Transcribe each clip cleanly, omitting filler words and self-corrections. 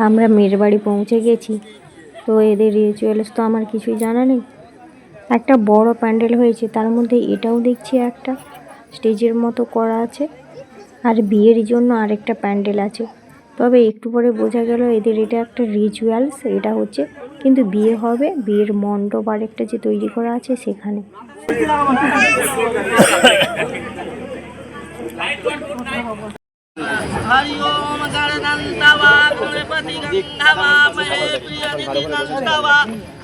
আমরা মেয়ের বাড়ি পৌঁছে গেছি। তো এদের রিচুয়ালস তো আমার কিছুই জানা নেই। একটা বড় প্যান্ডেল হয়েছে, তার মধ্যে এটাও দেখছি একটা স্টেজের মতো করা আছে, আর বিয়ের জন্য আরেকটা প্যান্ডেল আছে। তবে একটু পরে বোঝা গেল এদের এটা একটা রিচুয়ালস, এটা হচ্ছে কিন্তু বিয়ে হবে, বিয়ের মণ্ডপ আরেকটা যে তৈরি করা আছে সেখানে। हरि ओम गणनंदवा गणपति गंधवा महे प्रियनिधि नंदवा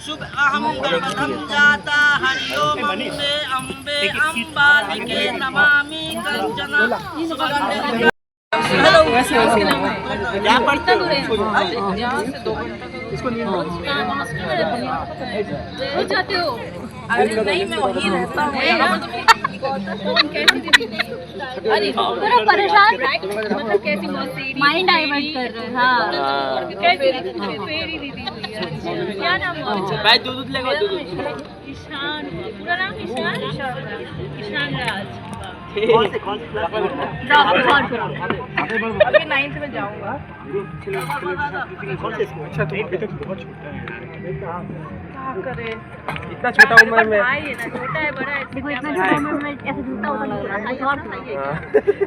शुभ अहम गणपतम जाता हरि ओम अम्बे अम्बे अम्बालिके नमामि कंचन सुगंधे। हेलो क्या पढ़ते हो? यहाँ से 2 घंटा इसको नहीं जाते हो? अरे नहीं, मैं वहीं रहता हूँ। अरे पूरा परेशान मतलब कैसी माइंड डाइवर्ट कर रहे हैं। हाँ कैसी फेरी दीदी क्या नाम है? भाई दूध लेगा दूध। ईशान, पूरा नाम ईशान ईशान राज। अभी 9th में जाऊंगा। अच्छा तो अभी तक बहुत छोटा है। क्या करे, इतना छोटा उम्र में भाई है ना, छोटा है बड़ा है, देखो इतना छोटा उम्र में ऐसे झूठा होता नहीं है। और बताइए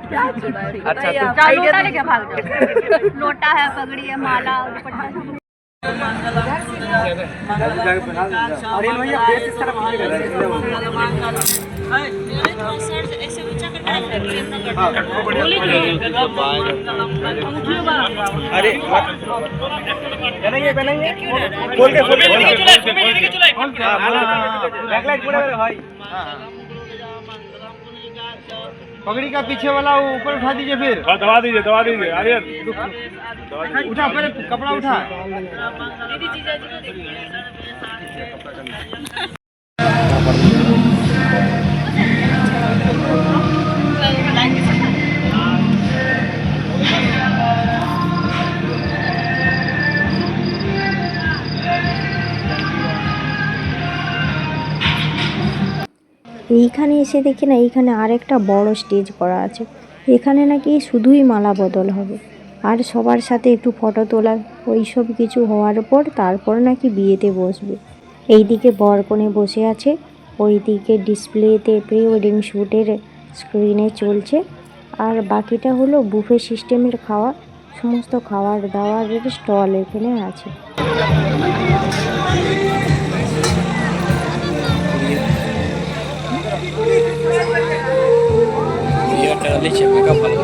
क्या छोटा है? अच्छा तो लोटा लेके भाग जाओ। लोटा है, पगड़ी है, माला, दुपट्टा। अरे भैया बेस इस तरफ ऐसे ऊंचा करना है, अरे पहनेंगे खोल के बैकलाइट पूरा भाई। पगड़ी का पीछे वाला ऊपर उठा दीजिए, फिर दबा दीजिए आर्यन उठा, पहले कपड़ा उठा। दीदी जीजा जी को देखिए। এইখানে এসে দেখি না, এইখানে আরেকটা বড় স্টেজ করা আছে। এখানে নাকি শুধুই মালা বদল হবে আর সবার সাথে একটু ফটো তোলা, ওই সব কিছু হওয়ার পর তারপর নাকি বিয়েতে বসবে। এইদিকে বর কনে বসে আছে, ওইদিকে ডিসপ্লেতে প্রি ওয়েডিং শ্যুটের স্ক্রিনে চলছে, আর বাকিটা হলো বুফে সিস্টেমের খাওয়া, সমস্ত খাবার দাবারের স্টল এখানে আছে। leche me acaba de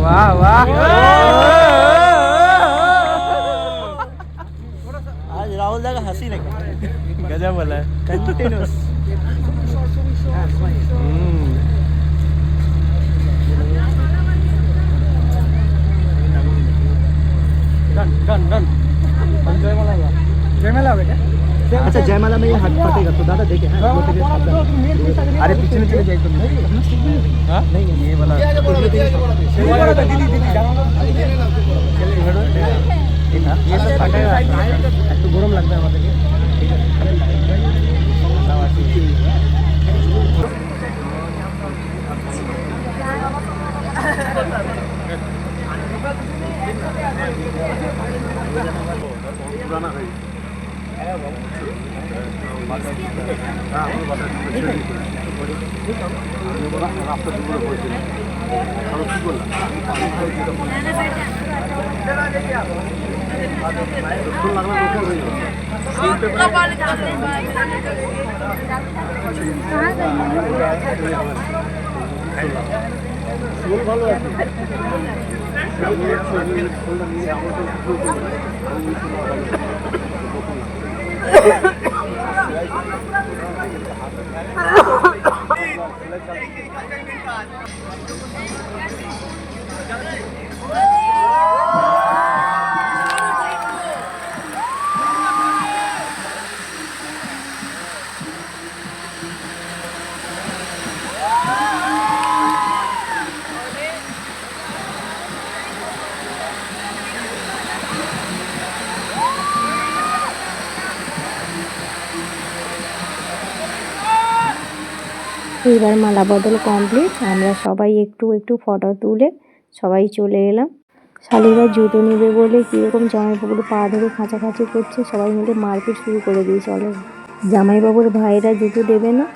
वाह वाह, आज राहुल दा का हंसी लगी, गजब वाला है कंटिन्यूअस। डन डन डन जयमाला हो गया। अच्छा जयमाला में ये हाथ पड़ेगा तो दादा देखे हैं। अरे पीछे में चले जाए तो नहीं ये वाला दीदी ये सब फटेगा तो गरम लगता है मतलब पुराना है। ভালো আছে এইবার মালা বদল কমপ্লিট, আমরা সবাই একটু একটু ফটো তুলে সবাই চলে এলাম। শালিরা জুতো নেবে বলে কীরকম জামাইবাবুর পা ধরে খাঁচাখাঁচি করছে, সবাই মিলে মারপিট শুরু করে দিয়েছে অলরেডি। জামাইবাবুর ভাইরা জুতো দেবে না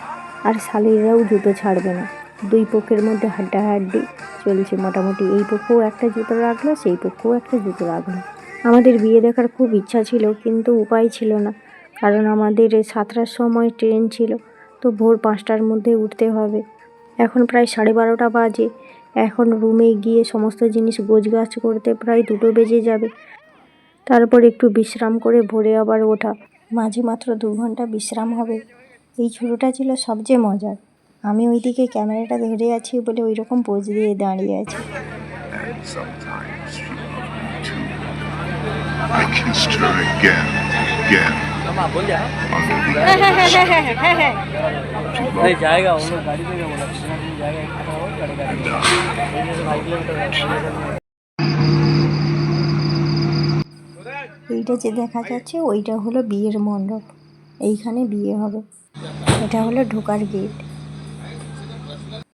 আর শালিরাও জুতো ছাড়বে না, দুই পক্ষের মধ্যে হাড্ডাহাড্ডি চলছে মোটামুটি। এই পক্ষেও একটা জুতো রাখলো, সেই পক্ষেও একটা জুতো রাখলো। আমাদের বিয়ে দেখার খুব ইচ্ছা ছিল, কিন্তু উপায় ছিল না, কারণ আমাদের 7টার সময় ট্রেন ছিল, তো ভোর 5টার মধ্যে উঠতে হবে। এখন প্রায় 12:30 বাজে, এখন রুমে গিয়ে সমস্ত জিনিস গোছগাছ করতে প্রায় 2টো বেজে যাবে। তারপর একটু বিশ্রাম করে ভোরে আবার ওঠা, মাঝে মাত্র 2 ঘন্টা বিশ্রাম হবে। এই শুরুটা ছিল সবচেয়ে মজার। আমি ওইদিকে ক্যামেরাটা ধরে আছি বলে ওই রকম পোজ দিয়ে দাঁড়িয়ে আছি। I kissed her again, again. এইটা যে দেখা যাচ্ছে ওইটা হলো বিয়ের মণ্ডপ, এইখানে বিয়ে হবে। এটা হলো ঢোকার গেট।